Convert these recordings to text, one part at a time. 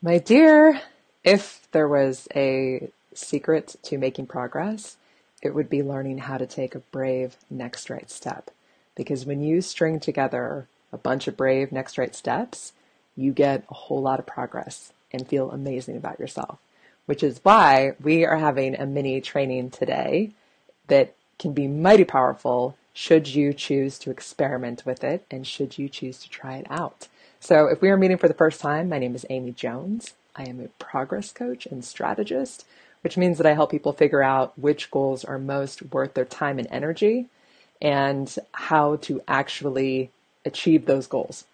My dear, if there was a secret to making progress, it would be learning how to take a brave next right step. Because when you string together a bunch of brave next right steps, you get a whole lot of progress and feel amazing about yourself. Which is why we are having a mini training today that can be mighty powerful should you choose to experiment with it and should you choose to try it out. So if we are meeting for the first time, my name is Amy Jones. I am a progress coach and strategist, which means that I help people figure out which goals are most worth their time and energy and how to actually achieve those goals.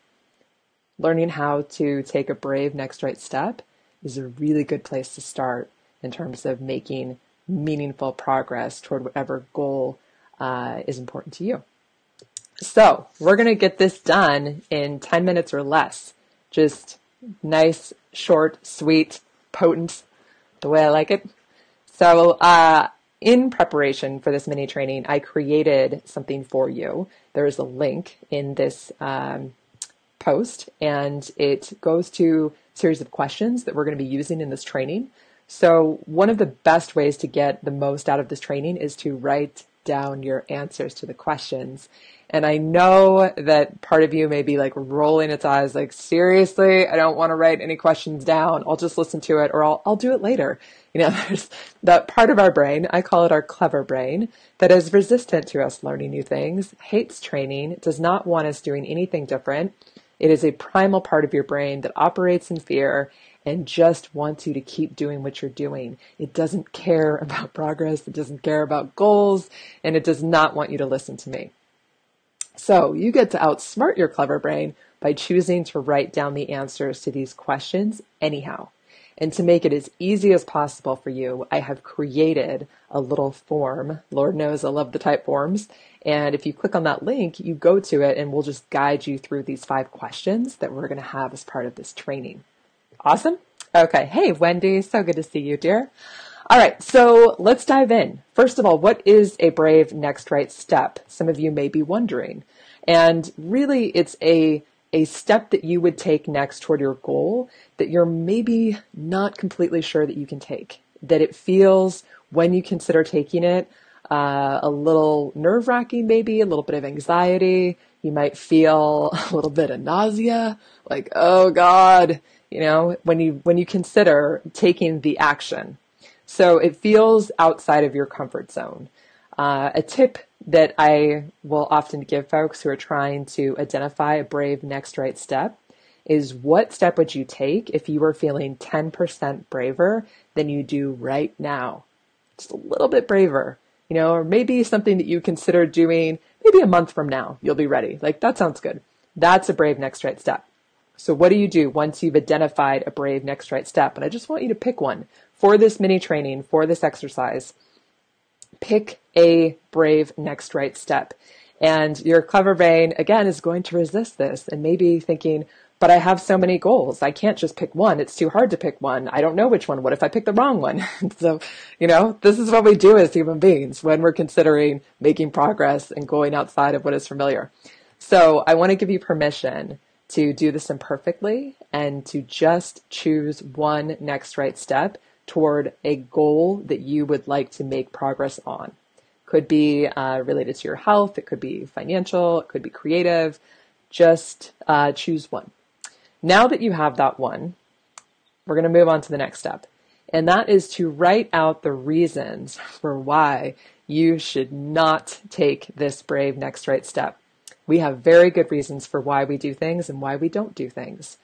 Learning how to take a brave next right step is a really good place to start in terms of making meaningful progress toward whatever goal is important to you. So we're going to get this done in 10 minutes or less. Just nice, short, sweet, potent, the way I like it. So in preparation for this mini training, I created something for you. There is a link in this post, and it goes to a series of questions that we're going to be using in this training. So one of the best ways to get the most out of this training is to write down your answers to the questions. And I know that part of you may be like rolling its eyes, like, seriously, I don't want to write any questions down. I'll just listen to it, or I'll do it later. You know, there's that part of our brain, I call it our clever brain, that is resistant to us learning new things, hates training, does not want us doing anything different. It is a primal part of your brain that operates in fear and just wants you to keep doing what you're doing. It doesn't care about progress, it doesn't care about goals, and it does not want you to listen to me. So you get to outsmart your clever brain by choosing to write down the answers to these questions anyhow. And to make it as easy as possible for you, I have created a little form. Lord knows I love the type forms. And if you click on that link, you go to it and we'll just guide you through these 5 questions that we're going to have as part of this training. Awesome? Okay. Hey, Wendy. So good to see you, dear. All right. So let's dive in. First of all, what is a brave next right step? Some of you may be wondering. And really, it's a step that you would take next toward your goal that you're maybe not completely sure that you can take, that it feels when you consider taking it a little nerve-wracking, maybe a little bit of anxiety. You might feel a little bit of nausea, like, oh God, you know, when you consider taking the action. So it feels outside of your comfort zone. A tip that I will often give folks who are trying to identify a brave next right step is, what step would you take if you were feeling 10% braver than you do right now? Just a little bit braver, you know, or maybe something that you consider doing maybe a month from now, you'll be ready. Like, that sounds good. That's a brave next right step. So what do you do once you've identified a brave next right step? And I just want you to pick one for this mini training, for this exercise. Pick a brave next right step. And your clever brain, again, is going to resist this and maybe thinking, but I have so many goals. I can't just pick one. It's too hard to pick one. I don't know which one. What if I pick the wrong one? So, you know, this is what we do as human beings when we're considering making progress and going outside of what is familiar. So I want to give you permission to do this imperfectly and to just choose one next right step toward a goal that you would like to make progress on. Could be related to your health, it could be financial, it could be creative. Just choose one. Now that you have that one, we're going to move on to the next step. And that is to write out the reasons for why you should not take this brave next right step. We have very good reasons for why we do things and why we don't do things.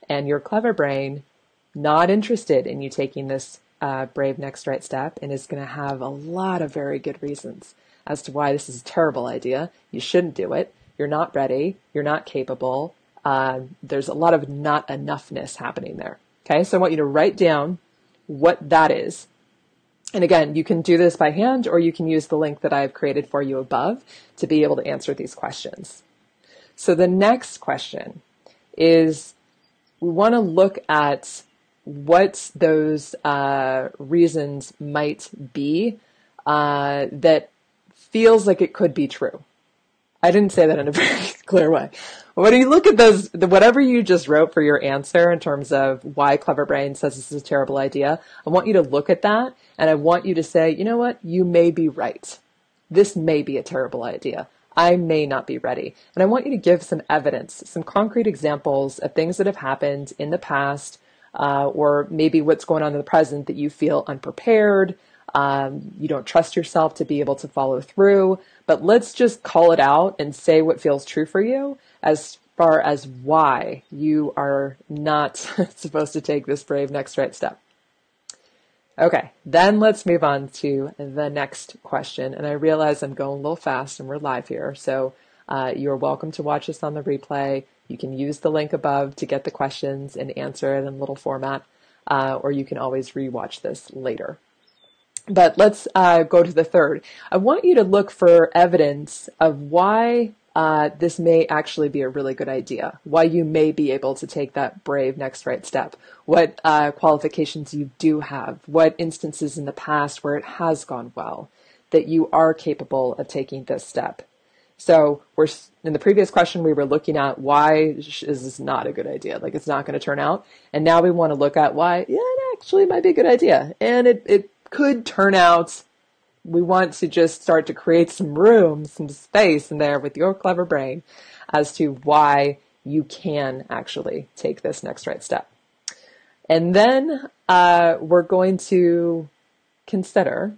And your clever brain, not interested in you taking this brave next right step, and is going to have a lot of very good reasons as to why this is a terrible idea. You shouldn't do it. You're not ready. You're not capable. There's a lot of not enoughness happening there. Okay, so I want you to write down what that is. And again, you can do this by hand, or you can use the link that I've created for you above to be able to answer these questions. So the next question is, we want to look at what those reasons might be that feels like it could be true. I didn't say that in a very clear way. When you look at whatever you just wrote for your answer in terms of why Clever Brain says this is a terrible idea, I want you to look at that and I want you to say, you know what? You may be right. This may be a terrible idea. I may not be ready. And I want you to give some evidence, some concrete examples of things that have happened in the past, or maybe what's going on in the present that you feel unprepared. You don't trust yourself to be able to follow through, but let's just call it out and say what feels true for you as far as why you are not supposed to take this brave next right step. Okay, then let's move on to the next question. And I realize I'm going a little fast and we're live here. So you're welcome to watch this on the replay. You can use the link above to get the questions and answer it in a little format, or you can always rewatch this later. But let's go to the third. I want you to look for evidence of why this may actually be a really good idea, why you may be able to take that brave next right step, what qualifications you do have, what instances in the past where it has gone well, that you are capable of taking this step. So in the previous question, we were looking at why is this not a good idea, like it's not going to turn out. And now we want to look at why, yeah, it actually might be a good idea. And it could turn out. We want to just start to create some room, some space in there with your clever brain as to why you can actually take this next right step. And then we're going to consider,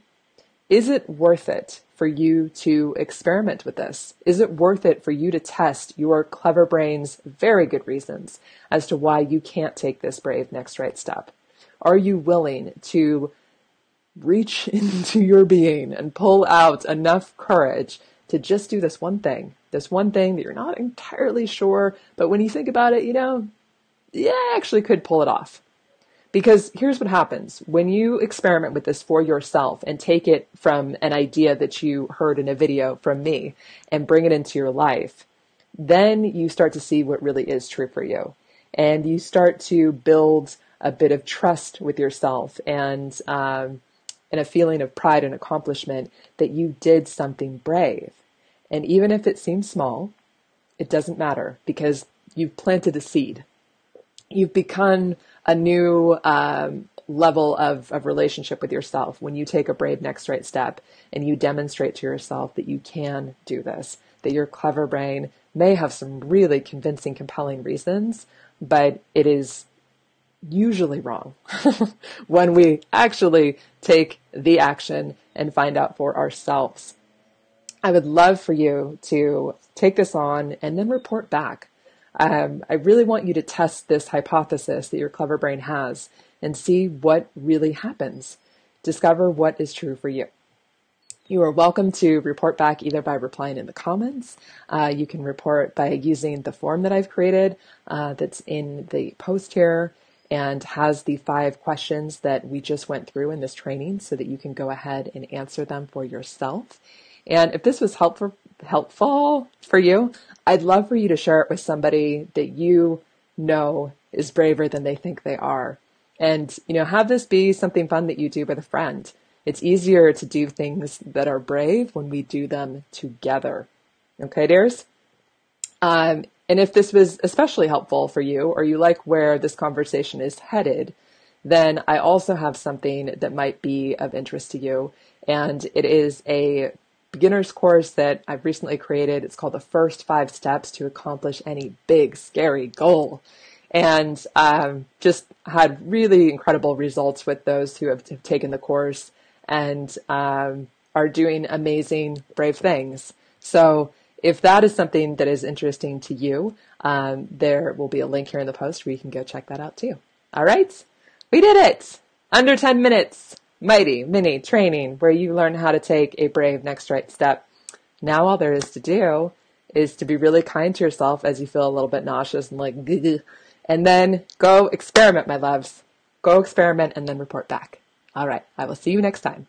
is it worth it for you to experiment with this? Is it worth it for you to test your clever brain's very good reasons as to why you can't take this brave next right step? Are you willing to reach into your being and pull out enough courage to just do this one thing that you're not entirely sure, but when you think about it, yeah, I actually could pull it off. Because here's what happens when you experiment with this for yourself and take it from an idea that you heard in a video from me and bring it into your life, then you start to see what really is true for you. And you start to build a bit of trust with yourself and a feeling of pride and accomplishment that you did something brave. And even if it seems small, it doesn't matter because you've planted a seed. You've begun a new level of relationship with yourself when you take a brave next right step and you demonstrate to yourself that you can do this, that your clever brain may have some really convincing, compelling reasons, but it is usually wrong when we actually take the action and find out for ourselves. I would love for you to take this on and then report back. I really want you to test this hypothesis that your clever brain has and see what really happens. Discover what is true for you. You are welcome to report back either by replying in the comments. You can report by using the form that I've created that's in the post here and has the 5 questions that we just went through in this training so that you can go ahead and answer them for yourself. And if this was helpful for you, I'd love for you to share it with somebody that you know is braver than they think they are. And, have this be something fun that you do with a friend. It's easier to do things that are brave when we do them together. Okay, dears? And if this was especially helpful for you, or you like where this conversation is headed, then I also have something that might be of interest to you. And it is a beginner's course that I've recently created. It's called The First 5 Steps to Accomplish Any Big, Scary Goal. And just had really incredible results with those who have taken the course and are doing amazing, brave things. So if that is something that is interesting to you, there will be a link here in the post where you can go check that out too. All right, we did it. Under 10 minutes. Mighty mini training where you learn how to take a brave next right step. Now all there is to do is to be really kind to yourself as you feel a little bit nauseous and like, and then go experiment, my loves. Go experiment and then report back. All right, I will see you next time.